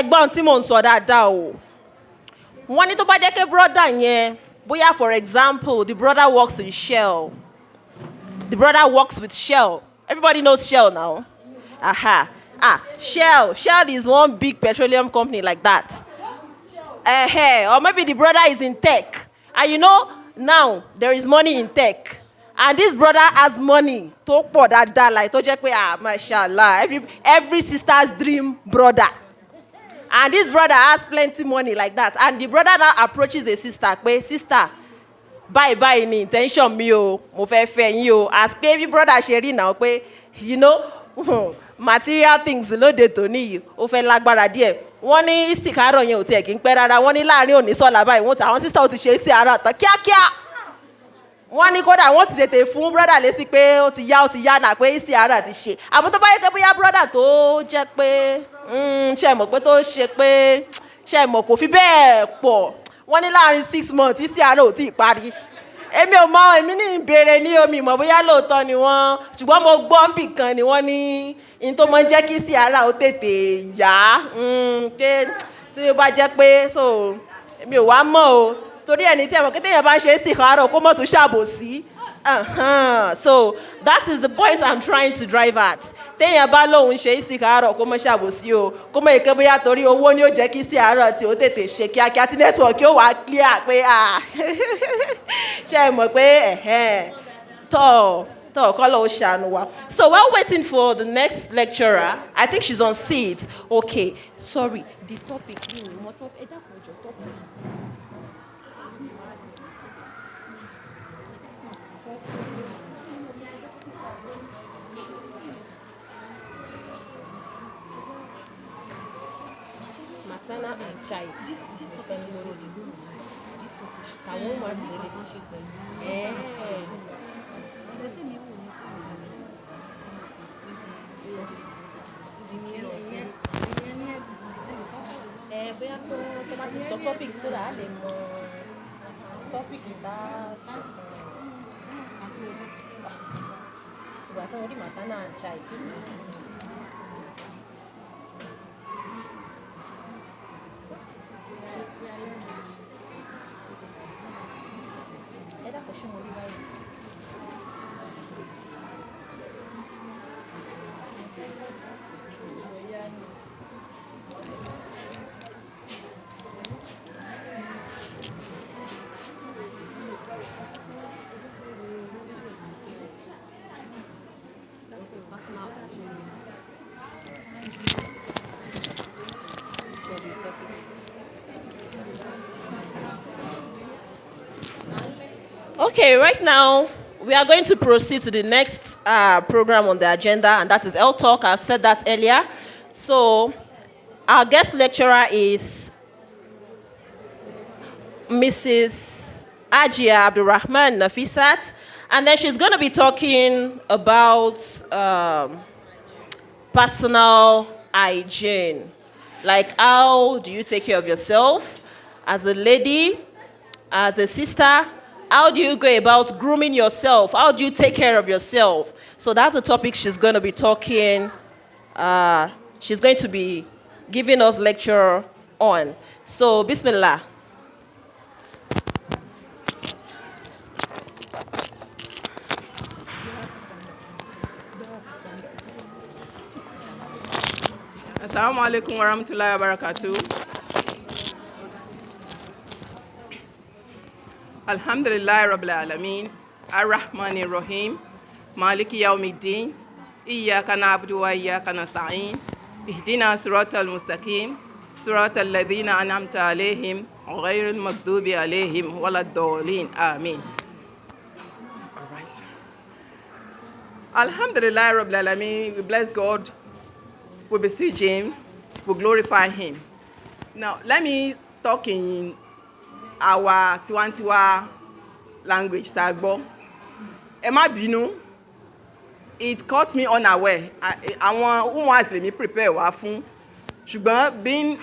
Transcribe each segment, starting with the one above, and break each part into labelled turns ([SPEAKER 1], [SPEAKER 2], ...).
[SPEAKER 1] ẹ̀gbọ́n tí mò ń sọ dáadáa o. Wọ́n ní tó bá jẹ́ pé brother yẹn, bóyá for example, the brother works in Shell. The brother works with Shell. Everybody knows Shell now. Aha. Shell. Shell is one big petroleum company like that. Or maybe the brother is in tech. And now there is money in tech. And this brother has money. To pọ̀ dáadáa, like tó jẹ́ pé mashallah, every sister's dream brother. And this brother has plenty money like that. And the brother now approaches the sister, pé sister, bye ni intention mi o, mo fẹ́ fẹ́ yín o. As baby brother ṣe rí now pé, material things lóde tòní yìí, ó fẹ́ lágbára díẹ̀. Wọ́n ní istikaro yẹn ò tiẹ̀ kí ń pẹ́ rárá. Wọ́n ní láàrin òní sọ́la báyìí, àwọn sister ó ti ṣe istikhara tán kíákíá. Wọ́n ní kódà wọ́n ti tètè fún brother lésì pé ó ti yá náà pé istikhara ti ṣe. Àmọ́ tó bá yẹ kí bóyá brother tó jẹ́ pé ṣe mọ̀ pé tó ṣe pé ṣe mọ̀ kò fi bẹ́ẹ̀ pọ̀. Wọ́n ní láàrin 6 months istikhara ò tí ì parí. Èmi ò mọ̀, èmi ní ìbéèrè ní omi mọ̀ bóyá lóòótọ́ ni wọ́n, ṣùgbọ́n mo gbọ́ nbì kan ni wọ́n ní in tó máa ń jẹ́ kí istikhara ó tètè yá. Pé tí ó bá jẹ́ pé so èmi ò wá mọ̀ o. Torí ẹni tí ẹ̀mọ̀ kí téèyàn bá ń ṣe istikhara kó mọ̀ tún ṣàbòsí. So that is the point I'm trying to drive at. Téèyàn bá lóun ṣe istikhara kó mọ̀ ṣàbòsí o. Kó mọ̀ èké bóyá torí owó ni ó jẹ́ kí istikhara tí ó tètè ṣe kíákíá tí network yóò wá clear pé ṣe é mọ̀ pé tọ́ kọ́ ló ṣàánú wa. So while waiting for the next lecturer, I think she's on seat. Okay, sorry, the topic. Maternal and child. This topic is already this topic. Tàwọn ọmọ àti ìdílé kan ṣe pẹ̀lú. Bóyá tó bá ti sọ topic sódà á lè mọ topic bá sọ. Ìgbà tí wọ́n rí maternal and child. Okay, right now we are going to proceed to the next program on the agenda, and that is L Talk. I've said that earlier. So our guest lecturer is Mrs. Ajia Abdurrahman Nafisat, and then she's going to be talking about personal hygiene. Like, how do you take care of yourself as a lady, as a sister? How do you go about grooming yourself? How do you take care of yourself? So that's the topic she's going to be talking. She's going to be giving us lecture on. So, Bismillah.
[SPEAKER 2] Assalamu alaikum wa rahmatullahi wa barakatuh. Alhamdulillah Rabbil Alameen, Ar-Rahmanir Rahim, Maliki Yawmiddin, Iyyaka na'budu wa iyyaka nasta'in, Ihdina siratal mustaqim, siratal ladhina an'amta alayhim, ghayril maghdubi alayhim waladdallin. Amin. All right. Alhamdulillah Rabbil Alameen, we bless God, we beseech Him, we glorify Him. Now, let me talk in our Tiwantiwa language, Sagbo. Ẹ má bínú, it caught me unaware. Àwọn who wants let me prepare wá fún. Ṣùgbọ́n being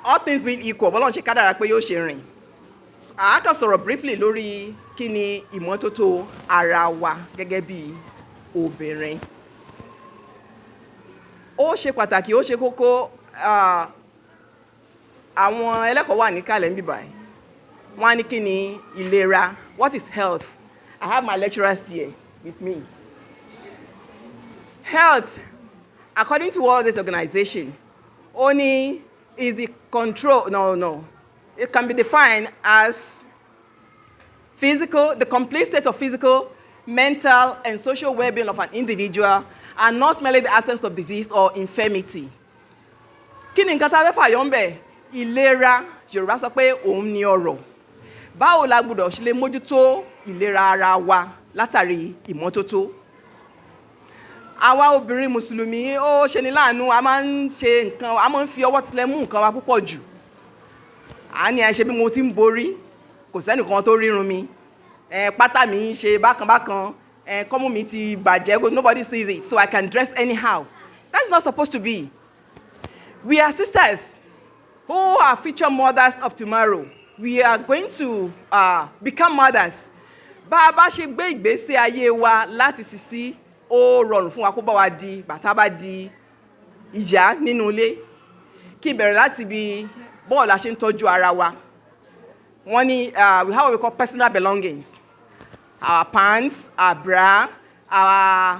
[SPEAKER 2] all things being equal, bọ́lá ń ṣe kádàrá pé yóò ṣe rìn. A kàn sọ̀rọ̀ briefly lórí kí ni ìmọ́tótó ara wa gẹ́gẹ́ bí obìnrin. Ó ṣe pàtàkì, ó ṣe kókó. àwọn ẹlẹ́kọ̀ọ́ wà níkàlẹ̀ níbí báyìí wọ́n á ní kí ni ìlera, what is health? I have my lecturers here with me. Health, according to World Health Organization, only is the control, no. It can be defined as the complete state of physical, mental, and social well-being of an individual, and not merely the absence of disease or infirmity. Kí ni nǹkan tá a fẹ́ fàyọ ń bẹ̀? Ìlera, Yorùbá sọ pé òun ni ọrọ̀. Báwo la gbọ́dọ̀ ṣe lè mójútó ìlera ara wa látàrí ìmọ́tótó? Àwa obìnrin Mùsùlùmí ó ṣe ni láàánú, a máa ń fi ọwọ́ tilẹ̀ mú nǹkan wa púpọ̀ jù. À ní ẹ ṣe bí mo ti ń borí, kò sẹ́nìkan tó rírun mi. Pátá mi ń ṣe bákan, kọ́mú mi ti bàjẹ́, nobody sees it, so I can dress anyhow. That's not supposed to be. We are sisters who are future mothers of tomorrow. We are going to become mothers. Bá a bá ṣe gbé ìgbésí ayé wa láti sisi, ó rọrùn fún wa kó bá wa di bàtà bá di ìyá nínú ilé. Kí bẹ̀rẹ̀ láti bí bọ́ọ̀lù a ṣe ń tọ́jú ara wa. Wọ́n ní we have what we call personal belongings. Our pants, our bra, our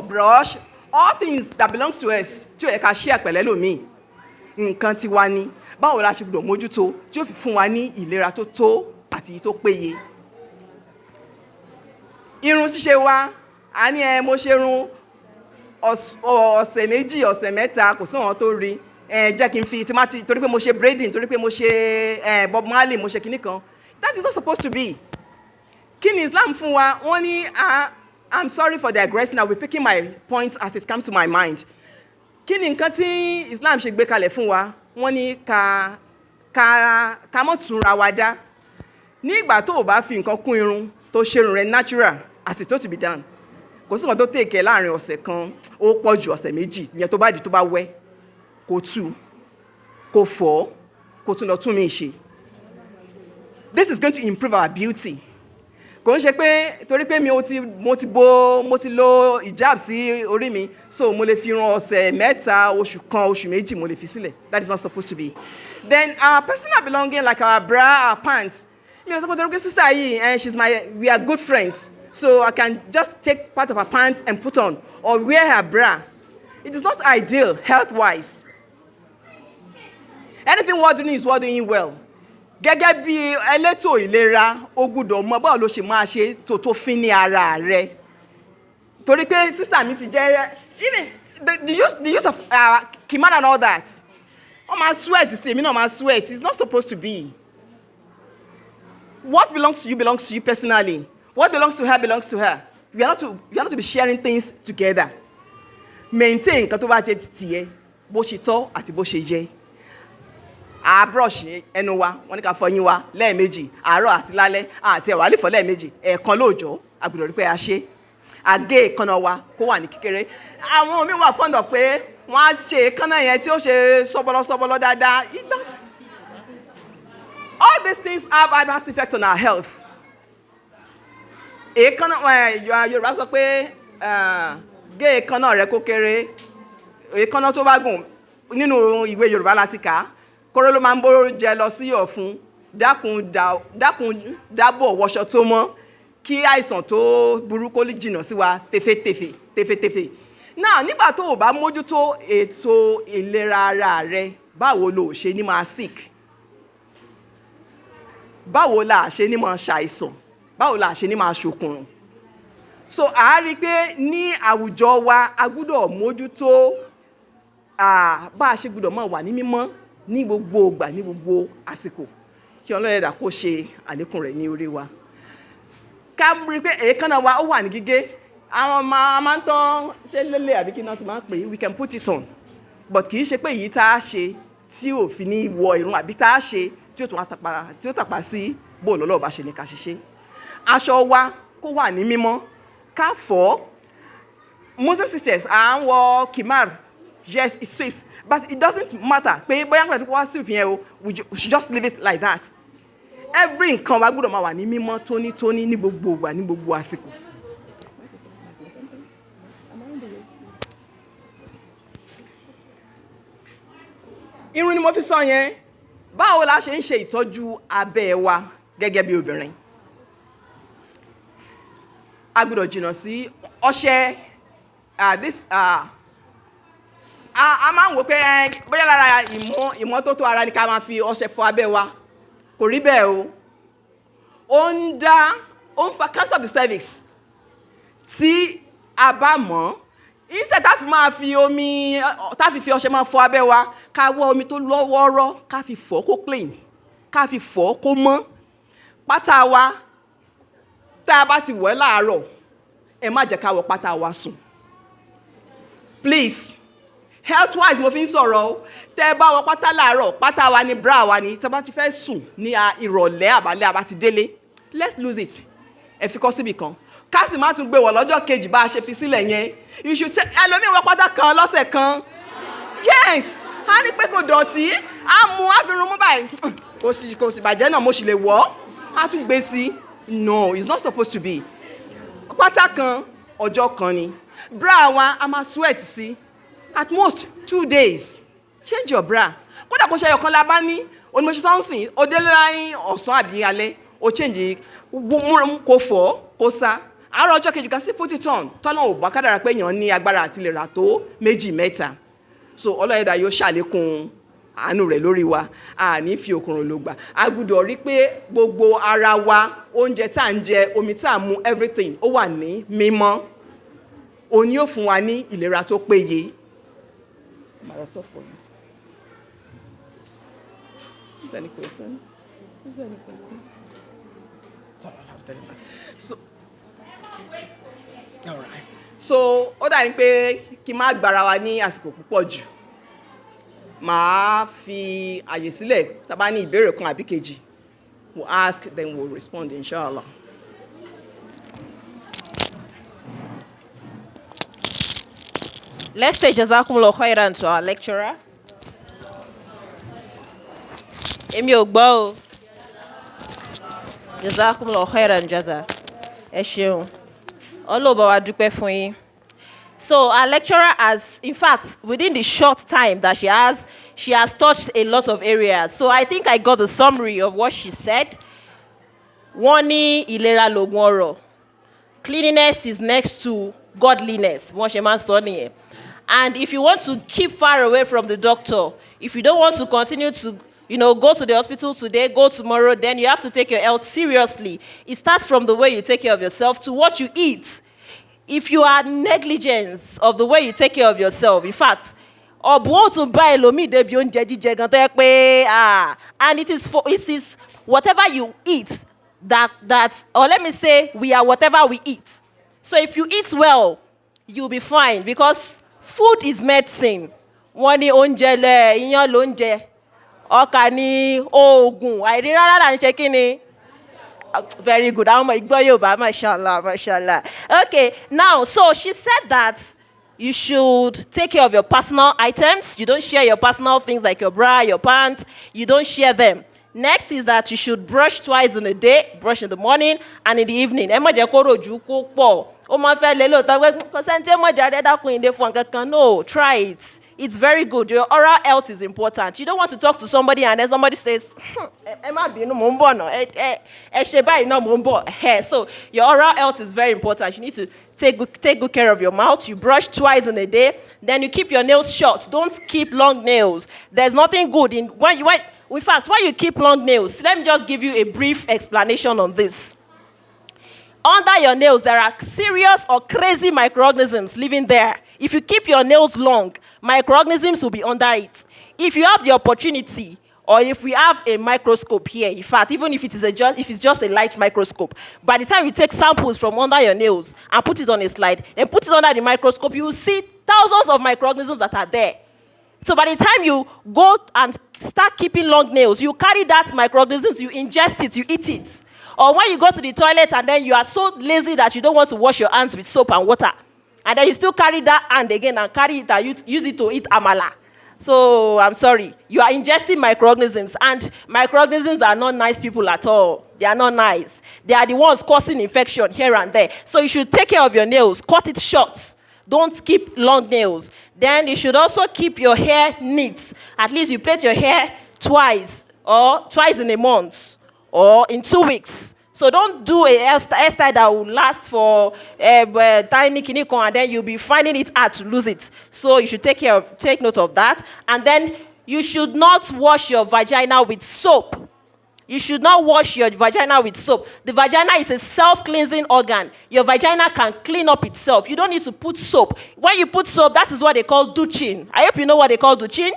[SPEAKER 2] brush, all things that belongs to us tí ó yẹ ká share pẹ̀lú ẹlòmíì. Nǹkan tí wa ní. Báwo la ṣe gbọ́dọ̀ mójútó tí ó fi fún wa ní ìlera tó tó àti tó péye. Irun ṣíṣe wa, a ní mo ṣe irun ọ̀sẹ̀ méjì, ọ̀sẹ̀ mẹ́ta, kò sí wọn tó rí. Jẹ́ kí n fi torí pé mo ṣe braiding, torí pé mo ṣe Bob Marley, mo ṣe kinní kan. That is not supposed to be. Kí ni Islam fún wa? Wọ́n ní I'm sorry for digressing. I will be picking my points as it comes to my mind. Kí ni nǹkan tí Islam ṣe gbé kalẹ̀ fún wa? Wọ́n ní ká mọ́ túnra wa dá. Ní ìgbà tó o bá fi nǹkan kún irun tó ṣe irun rẹ̀ natural as it ought to be done. Kò sí nǹkan tó tèkẹ́ láàrin ọ̀sẹ̀ kan, ó pọ̀ ju ọ̀sẹ̀ méjì. Ìyẹn tó bá di tó bá wẹ́, kó tú, kó fọ̀, kó tún lọ tún mí ṣe. This is going to improve our beauty. Kò ń ṣe pé torí pé mo ti lo hijab sí orí mi, so mo lè fi irun ọ̀sẹ̀ mẹ́ta, oṣù kan, oṣù méjì mo lè fi sílẹ̀. That is not supposed to be. Then our personal belonging like our bra, our pants. You know, somebody sister yìí, and we are good friends. So I can just take part of her pants and put on, or wear her bra. It is not ideal health-wise. Anything we're doing is we're doing well. Gẹ́gẹ́ bí elétò ìlera, ó gbọ́dọ̀ mọ̀ báwo ló ṣe máa ṣe tó fín ní ara rẹ̀. Torí pé sister mi ti jẹ́, even the use of Kimana and all that. Wọ́n máa sweat sí, èmi náà máa sweat. It's not supposed to be. What belongs to you personally. What belongs to her. We are not to be sharing things together. Maintain nǹkan tó bá jẹ́ tiẹ̀, bó ṣe tọ́ àti bó ṣe jẹ́. A brush ẹnu wa, wọ́n ní ká fọyín wa lẹ́ẹ̀mejì, àárọ̀ àti lálẹ́, àti ẹ̀wà lè fọ lẹ́ẹ̀mejì, ẹ̀ẹ̀kan lóòjọ́, a gbọ́dọ̀ rí pé a ṣe. A gé èékánná wa kó wà ní kékeré. Àwọn mi wà fond of pé wọ́n á ṣe èékánná yẹn tí ó ṣe sọ́bọ́lọ́sọ́bọ́lọ́ dáadáa. All these things have adverse effects on our health. Èékánná Yorùbá sọ pé gé èékánná rẹ kó kéré. Èékánná tó bá gùn nínú ìwé Yorùbá láti kà á. Kóró ló máa ń bóró jẹ lọ sí ọ̀fun. Dákun dábọ̀ wọṣọ tó mọ́ kí àìsàn tó burú kó lè jìnnà sí wa tefetefe. Náà nígbà tó o bá mójútó ètò ìlera ara rẹ, báwo lo ṣe ní máa sick? Báwo la ṣe ní máa ṣàìsàn? Báwo la ṣe ní máa ṣòkùnrùn? So a rí pé ní àwùjọ wa a gbọ́dọ̀ mójútó bá a ṣe gbọ́dọ̀ máa wà ní mímọ́ ní gbogbo ìgbà, ní gbogbo àsìkò. Kí Ọlọ́run ẹ̀dá kó ṣe àlékún rẹ̀ ní orí wa. Ká rí pé èékánná wa ó wà ní gígé. Àwọn máa ń tán ṣe lélẹ̀ àbí kí náà ti máa ń pè é, we can put it on. But kì í ṣe pé èyí tá a ṣe tí ò fi ní wọ irun àbí tá a ṣe tí ó tàpá sí bó lọ́lọ́ bá ṣe ní ká ṣiṣẹ́. Aṣọ wa kó wà ní mímọ́, ká fọ̀. Muslim sisters à ń wọ kimar. Yes, it sweeps, but it doesn't matter. Pé bóyá nígbà tí wọ́n sweep yẹn o, we should just leave it like that. Every nǹkan wa gbọ́dọ̀ máa wà ní mímọ́ tónítóní ní gbogbo ìgbà, ní gbogbo àsìkò. Irun ni mo fi sọ yẹn. báwo la ṣe ń ṣe ìtọ́jú abẹ́ wa gẹ́gẹ́ bí obìnrin? A gbọ́dọ̀ jìnnà sí ọṣẹ a máa ń wò pé bóyá lára ìmọ́tótó ara ni ká máa fi ọṣẹ fọ abẹ́ wa, kò rí bẹ́ẹ̀ o. Ó ń fa cancer of the cervix tí a bá mọ̀. Instead tá fi máa fi omi tá fi ọṣẹ máa fọ abẹ́ wa, ká wọ omi tó lọ́wọ́rọ́ ká fi fọ̀ kó clean, ká fi fọ̀ kó mọ́. Pátá wa tá a bá ti wọ̀ láàárọ̀, ẹ má jẹ́ ká wọ pátá wa sùn. Please, health wise mo fi ń sọ̀rọ̀ o. Tẹ́ bá wọ pátá láàárọ̀, pátá wa ni bra wa ni. Tẹ́ bá ti fẹ́ sùn ní ìrọ̀lẹ́ àbálẹ́ àbá ti délé, let's lose it. Ẹ fi kọ́ síbì kan. Ká sì má tún gbé wọ̀ lọ́jọ́ kejì bá a ṣe fi sílẹ̀ yẹn. You should take ẹlòmíì wọ pátá kan lọ́sẹ̀ kan. Yes, a ní pé kò dọ̀tí, a mú a fi run mú báyìí. Kò sì bàjẹ́ náà mo sì lè wọ̀. A tún gbé sí. No, it's not supposed to be. Pátá kan ọjọ́ kan ni. Bra wa a máa sweat sí. At most 2 days. Change your bra. Kódà kó ṣe ẹyọ̀kan la bá ní, onímọ̀ṣẹ́ sáwùnsìn, ó délé láyìn ọ̀sán àbí alẹ́, ó change kó fọ̀ kó sá. Àárọ̀ ọjọ́ kejì, you can still put it on. Tọ́nà ò bá kádàrá pé èèyàn ní agbára àti lè rà tó 2 mẹ́ta. So Ọlọ́yẹ̀dá yóò ṣàlékún àánú rẹ̀ lórí wa. A ní fi òkùnrùn ló gbà. A gbọ́dọ̀ rí pé gbogbo ara wa, oúnjẹ tá à ń jẹ, omi tá à ń mu, everything ó wà ní mímọ́. Òun ni yóò fún wa ní ìlera tó péye. Is there any question? So ó dà ní pé kí n má gbára wa ní àsìkò púpọ̀ jù. Màá fi àyè sílẹ̀ tá bá ní ìbéèrè kan àbí kejì. We'll ask, then we'll respond, inshallah.
[SPEAKER 1] Let's say Jazakumullah khairan to our lecturer. Èmi ò gbọ́ o. Jazakumullah khairan jaza. Ẹ ṣeun. Ọlọ́run bá wa dúpẹ́ fún yín. So our lecturer has, in fact, within the short time that she has touched a lot of areas. So I think I got the summary of what she said. Wọ́n ní ìlera lògùn ọrọ̀. Cleanliness is next to godliness. Wọ́n ṣe máa ń sọ nìyẹn. And if you want to keep far away from the doctor, if you don't want to continue to, go to the hospital today, go tomorrow, then you have to take your health seriously. It starts from the way you take care of yourself to what you eat. If you are negligent of the way you take care of yourself, in fact, and it is whatever you eat that, or let me say, we are whatever we eat. So if you eat well, you'll be fine, because food is medicine. Wọ́n ní oúnjẹ lẹ, iyán lóúnjẹ. Ọkà ní oògùn. Àìrí rárá là ń ṣe kí ni? Very good. Àwọn ọmọ ìgbọ́ Yorùbá, mashallah, mashallah. Okay, now, so she said that you should take care of your personal items. You don't share your personal things like your bra, your pants. You don't share them. Next is that you should brush twice in a day. Brush in the morning and in the evening. Ẹ má jẹ́ kó rojú kó pọ̀. Ó máa fẹ́ lé lóòótọ́ pé kò sẹ́ni tí ó mọ̀ jáde dákun ìdè fún kankan. No, try it. It's very good. Your oral health is important. You don't want to talk to somebody and then somebody says, ẹ má bínú, mò ń bọ̀ náà. Ẹ ṣe báyìí náà, mò ń bọ̀. So your oral health is very important. You need to take good care of your mouth. You brush twice in a day. Then you keep your nails short. Don't keep long nails. There's nothing good in when you keep long nails. Let me just give you a brief explanation on this. Under your nails, there are serious or crazy microorganisms living there. If you keep your nails long, microorganisms will be under it. If you have the opportunity, or if we have a microscope here, in fact, even if it's just a light microscope, by the time you take samples from under your nails and put it on a slide, and put it under the microscope, you will see thousands of microorganisms that are there. So by the time you go and start keeping long nails, you carry that microorganisms, you ingest it, you eat it. Or when you go to the toilet and then you are so lazy that you don't want to wash your hands with soap and water, and then you still carry that hand again and carry it and use it to eat amala. So I'm sorry, you are ingesting microorganisms, and microorganisms are not nice people at all. They are not nice. They are the ones causing infection here and there. So you should take care of your nails, cut it short. Don't keep long nails. Then you should also keep your hair neat. At least you plait your hair twice or twice in a month, or in 2 weeks. So don't do a hairstyle that will last for tiny kinikon, and then you'll be finding it hard to lose it. So you should take note of that. And then you should not wash your vagina with soap. You should not wash your vagina with soap. The vagina is a self-cleansing organ. Your vagina can clean up itself. You don't need to put soap. When you put soap, that is what they call douching. I hope you know what they call douching.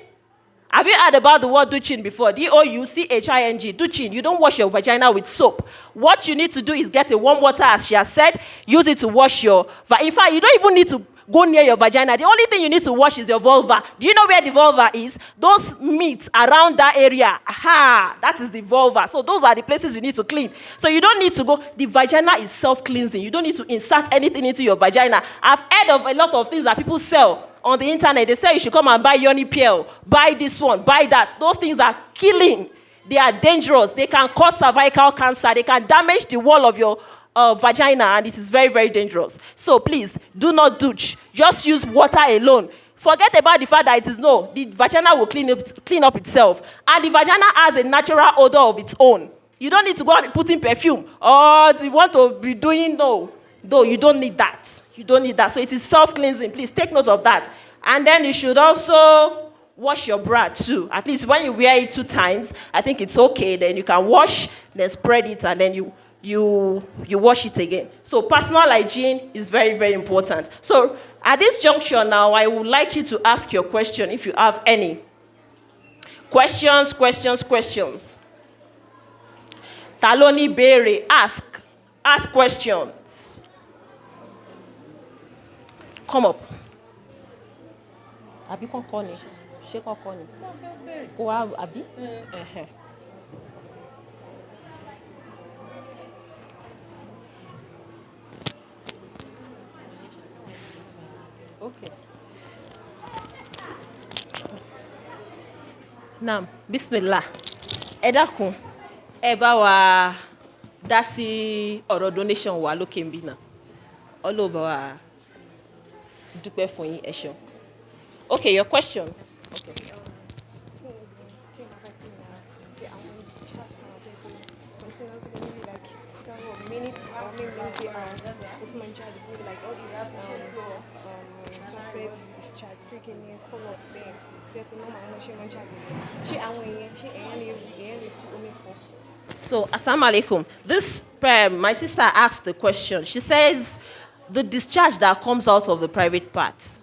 [SPEAKER 1] Have you heard about the word douching before? D-O-U-C-H-I-N-G, douching. You don't wash your vagina with soap. What you need to do is get a warm water, as she has said. Use it to wash your... In fact, you don't even need to go near your vagina. The only thing you need to wash is your vulva. Do you know where the vulva is? Those meats around that area. Aha, that is the vulva. So those are the places you need to clean. So you don't need to go. The vagina is self-cleansing. You don't need to insert anything into your vagina. I've heard of a lot of things that people sell on the internet. They say you should come and buy Yoni Piel, buy this one, buy that. Those things are killing. They are dangerous. They can cause cervical cancer. They can damage the wall of your vagina, and it is very, very dangerous. So please, do not douche. Just use water alone. Forget about the fact that the vagina will clean up itself. And the vagina has a natural odor of its own. You don't need to go and be putting perfume. Or do you want to be doing, no. Though you don't need that. You don't need that. So it is self-cleansing. Please take note of that. And then you should also wash your bra too. At least when you wear it 2 times, I think it's okay. Then you can wash, then spread it, and then you wash it again. So personal hygiene is very, very important. So at this juncture now, I would like you to ask your question if you have any. Questions. Taloni Bere, ask questions. Come up. Abi kon koni. She kon koni. Go Abi. Okay. Naam, bismillah. Ẹ dákun, ẹ bá wa dá sí ọ̀rọ̀ donation wa lókè nbí náà. Ọlọ́run bá wa dúpẹ́ fún yín, ẹ ṣeun. Okay, your question. Okay.
[SPEAKER 3] Minutes or maybe hours with my child, like all these transparent discharge, freaking near color,
[SPEAKER 1] So, assalamu alaikum. This my sister asked the question. She says, the discharge that comes out of the private parts,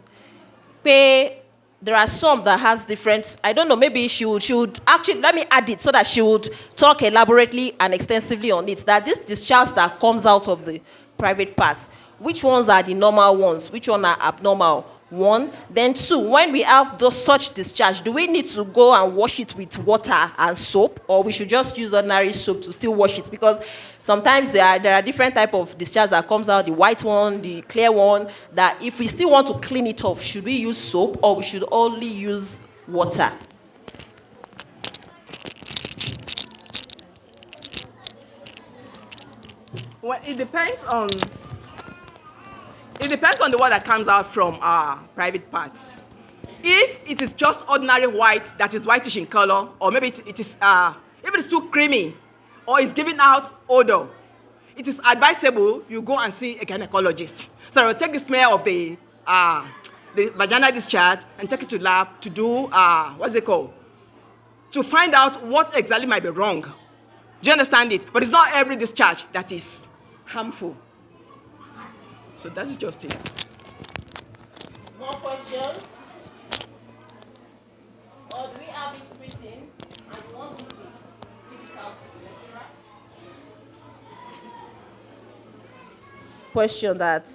[SPEAKER 1] there are some that has different, I don't know, maybe she would actually, let me add it so that she would talk elaborately and extensively on it, that this discharge that comes out of the private parts, which ones are the normal ones, which ones are abnormal? 1. Then 2, when we have such discharge, do we need to go and wash it with water and soap, or we should just use ordinary soap to still wash it? Because sometimes there are different type of discharge that comes out, the white one, the clear one, that if we still want to clean it off, should we use soap or we should only use water?
[SPEAKER 2] Well, it depends on the one that comes out from our private parts. If it is just ordinary white that is whitish in color, or maybe if it is too creamy or is giving out odor, it is advisable you go and see a gynecologist. So I will take the smell of the vaginal discharge and take it to lab to do to find out what exactly might be wrong. Do you understand it? But it's not every discharge that is harmful. So that's just it.
[SPEAKER 1] More questions? Or do we have it written and you want me to give it out to the lecturer? Question that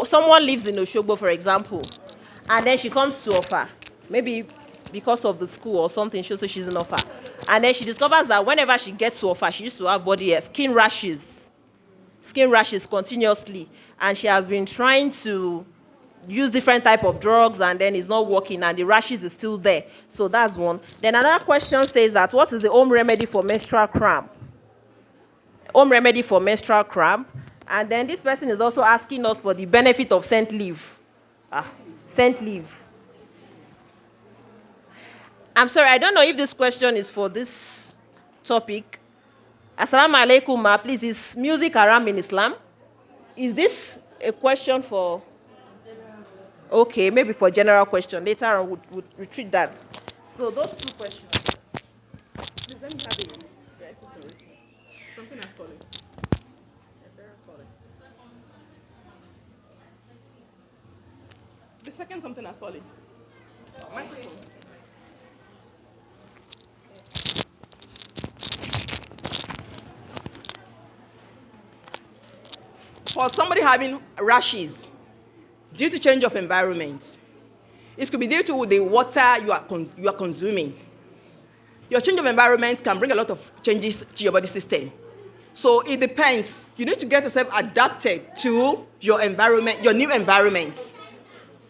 [SPEAKER 1] someone lives in Oshogbo, for example, and then she comes to offer, maybe because of the school or something, so she's in offer. And then she discovers that whenever she gets to offer, she used to have skin rashes continuously, and she has been trying to use different type of drugs, and then it's not working, and the rashes is still there. So that's one. Then another question says that what is the home remedy for menstrual cramp? Home remedy for menstrual cramp. And then this person is also asking us for the benefit of scent leave. Scent leave. I'm sorry, I don't know if this question is for this topic. Assalamu alaikum, ma. Please, is music haram in Islam? Is this a question for... Okay, maybe for general question. Later on, we'll retreat that. So those two questions.
[SPEAKER 2] Please let me have it. Something has fallen. The second something has fallen. Microphone. For somebody having rashes due to change of environment, it could be due to the water you are consuming. Your change of environment can bring a lot of changes to your body system. So it depends. You need to get yourself adapted to your environment, your new environment.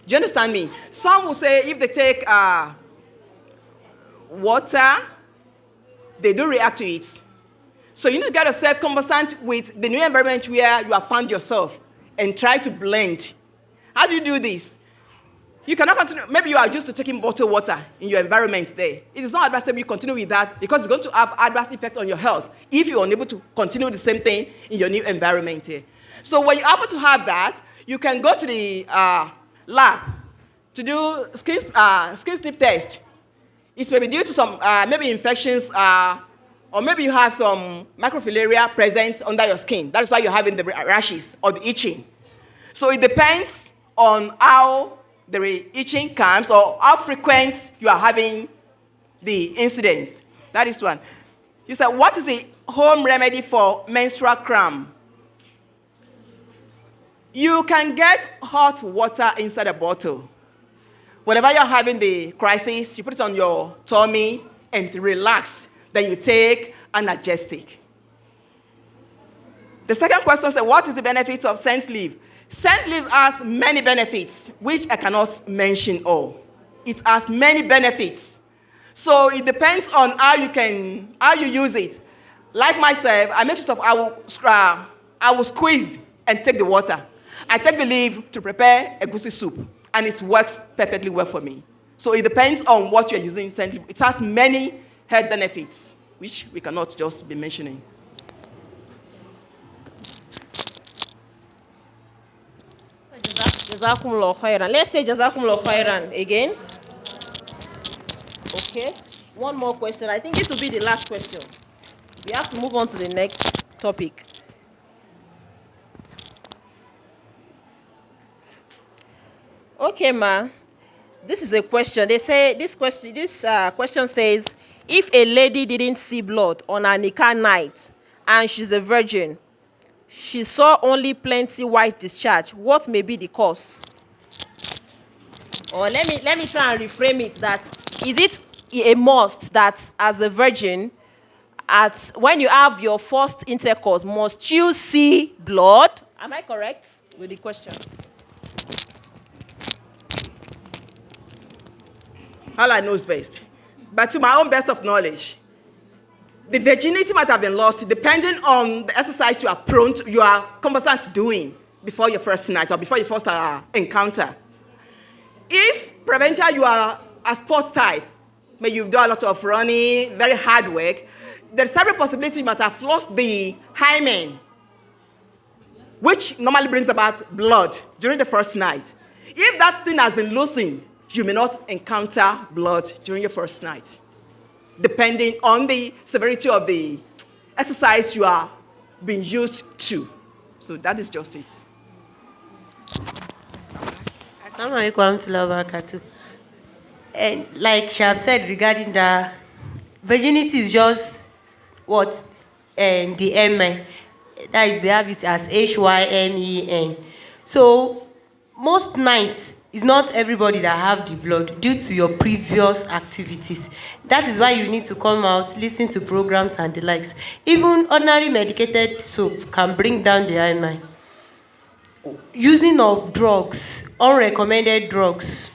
[SPEAKER 2] Do you understand me? Some will say if they take water, they do react to it. So you need to get yourself conversant with the new environment where you have found yourself and try to blend. How do you do this? You cannot continue. Maybe you are used to taking bottled water in your environment there. It is not advisable you continue with that because it's going to have adverse effect on your health if you are unable to continue the same thing in your new environment here. So when you're able to have that, you can go to the lab to do skin snip test. It may be due to some maybe infections or maybe you have some microfilaria present under your skin. That is why you're having the rashes or the itching. So it depends on how the itching comes or how frequent you are having the incidents. That is one. You said, what is the home remedy for menstrual cramp? You can get hot water inside a bottle. Whenever you're having the crisis, you put it on your tummy and relax. Then you take analgesic. The second question says, what is the benefit of scent leaf? Scent leaf has many benefits, which I cannot mention all. It has many benefits. So it depends on how you use it. Like myself, I make use of, I will squeeze and take the water. I take the leaf to prepare egusi soup, and it works perfectly well for me. So it depends on what you're using scent leaf. It has many health benefits, which we cannot just be mentioning.
[SPEAKER 1] Jazakumullah khairan. Let's say Jazakumullah khairan again. Okay. One more question. I think this will be the last question. We have to move on to the next topic. Okay, ma. This is a question. They say this question says, if a lady didn't see blood on her nikah night and she's a virgin, she saw only plenty white discharge, what may be the cause? Or let me try and reframe it. That is it a must that as a virgin, when you have your first intercourse, must you see blood? Am I correct with the question?
[SPEAKER 2] Allah knows best. But to my own best of knowledge, the virginity might have been lost depending on the exercise you are constantly doing before your first night or before your first encounter. If prevention you are a sports type, maybe you've done a lot of running, very hard work, there's every possibility you might have lost the hymen, which normally brings about blood during the first night. If that thing has been loosened, you may not encounter blood during your first night, depending on the severity of the exercise you are being used to. So that is just it.
[SPEAKER 4] Assalamu alaikum warahmatullahi wabarakatuh. And like she have said regarding the virginity is just what the M, that is, they have it as HYMEN. So most nights, it's not everybody that have the blood due to your previous activities. That is why you need to come out, listen to programs and the likes. Even ordinary medicated soap can bring down the hymen. Using of drugs, unrecommended drugs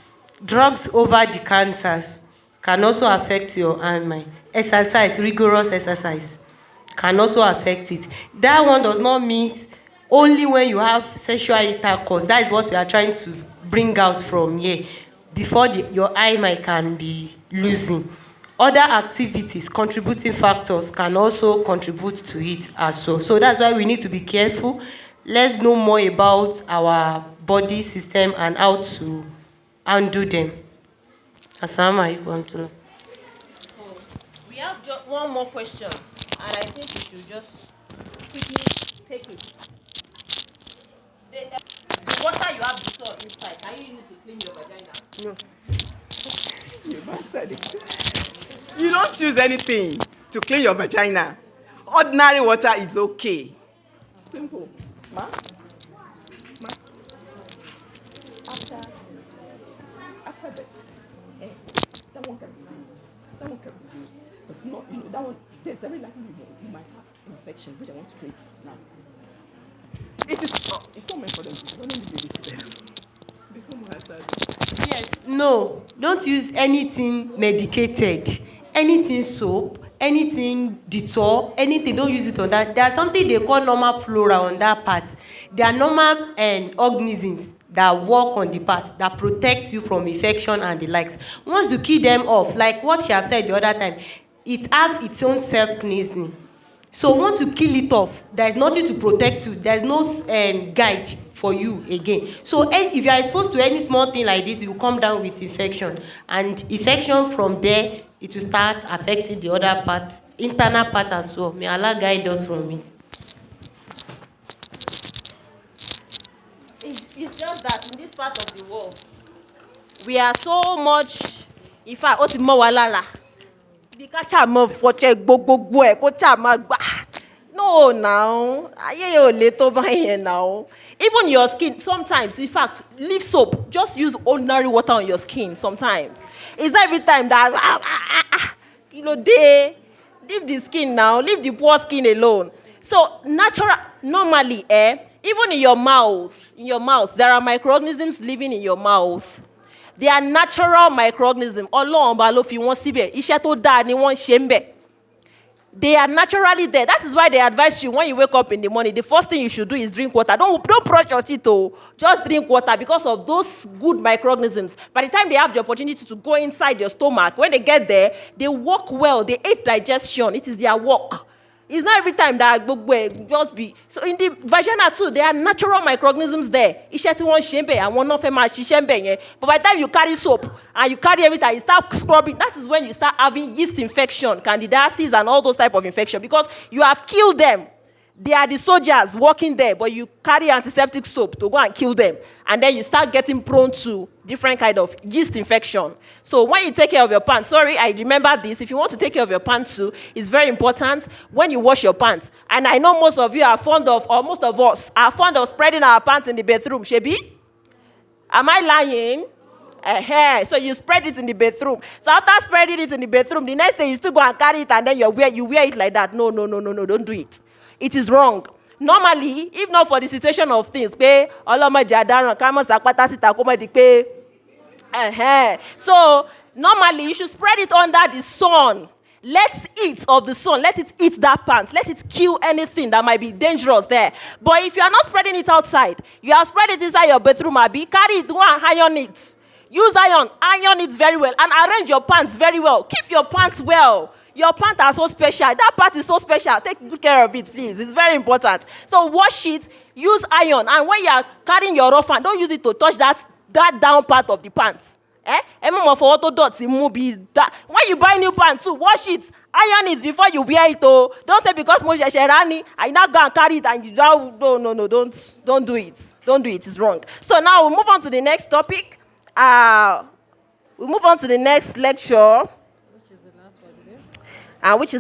[SPEAKER 4] over the counters can also affect your hymen. Exercise, rigorous exercise can also affect it. That one does not mean only when you have sexual intercourse. That is what we are trying to bring out from here before your hymen can be losing. other activities, contributing factors can also contribute to it as well. So that's why we need to be careful. Let's know more about our body system and how to undo them. Assalamu alaikum.
[SPEAKER 1] We have just one more question, and I think we should just quickly take it. The water you have before inside, can you use it to clean your vagina?
[SPEAKER 2] You man said it. You don't use anything to clean your vagina. Ordinary water is okay. Simple. Ma? After that, that one can be used. It's not, that one, there's very likely you might have infection, which I want to treat now. It's not meant for them. Don't let me give it to them. Become more hazardous.
[SPEAKER 4] Yes, no, don't use anything medicated, anything soap, anything Dettol, anything, don't use it on that. There's something they call normal flora on that part. There are normal organisms that work on the part that protect you from infection and the likes. Once you kill them off, like what she have said the other time, it have its own self-cleansing. So once you kill it off, there's nothing to protect you. There's no guide for you again. So if you are exposed to any small thing like this, you come down with infection. And infection from there, it will start affecting the other part, internal part as well. May Allah guide us from it.
[SPEAKER 1] It's just that in this part of the world, we are so much, in fact, ó ti mọ́ wa lára. Bí ká ṣá mọ́ fọṣẹ gbogbo ẹ̀ kó ṣá máa gbà. No, now. Ayé ò lè tó báyẹn now. Even your skin, sometimes, in fact, leave soap. Just use ordinary water on your skin sometimes. It's not every time that, leave the skin now. Leave the poor skin alone. So, normally, even in your mouth, there are microorganisms living in your mouth. They are natural microorganisms. Ọlọ́run bá ló fi wọ́n síbẹ̀. Iṣẹ́ tó dáa ni wọ́n ṣe ń bẹ̀. They are naturally there. That is why they advise you when you wake up in the morning, the first thing you should do is drink water. Don't brush your teeth, just drink water because of those good microorganisms. By the time they have the opportunity to go inside your stomach, when they get there, they work well. They aid digestion. It is their work. It's not every time that just be. So in the vagina too, there are natural microorganisms there. Iṣẹ́ tí wọ́n ṣe ń bẹ̀, àwọn náà fẹ́ máa ṣiṣẹ́ ń bẹ̀ yẹn. But by the time you carry soap and you carry everything, you start scrubbing. That is when you start having yeast infection, candidiasis, and all those type of infection because you have killed them. They are the soldiers working there, but you carry antiseptic soap to go and kill them. And then you start getting prone to different kind of yeast infection. So when you take care of your pants, sorry, I remember this. If you want to take care of your pants too, it's very important when you wash your pants. And I know most of you are fond of, or most of us are fond of spreading our pants in the bathroom. Shebi? Am I lying? So you spread it in the bathroom. So after spreading it in the bathroom, the next day you still go and carry it and then you wear it like that. No, don't do it. It is wrong. Normally, if not for the situation of things, so normally you should spread it under the sun. Let it of the sun, let it eat that plant, let it kill anything that might be dangerous there. But if you are not spreading it outside, you have spread it inside your bathroom, carry it, go and iron it. Use iron it very well, and arrange your pants very well. Keep your pants well. Your pants are so special. That part is so special. Take good care of it, please. It's very important. So wash it, use iron, and when you are carrying your rough hand, don't use it to touch that down part of the pants. When you buy new pants too, wash it, iron it before you wear it. Don't say because Moshe Sherani, I now go and carry it and you don't. No, don't do it. Don't do it. It's wrong. So now we move on to the next topic. We move on to the next lecture, which is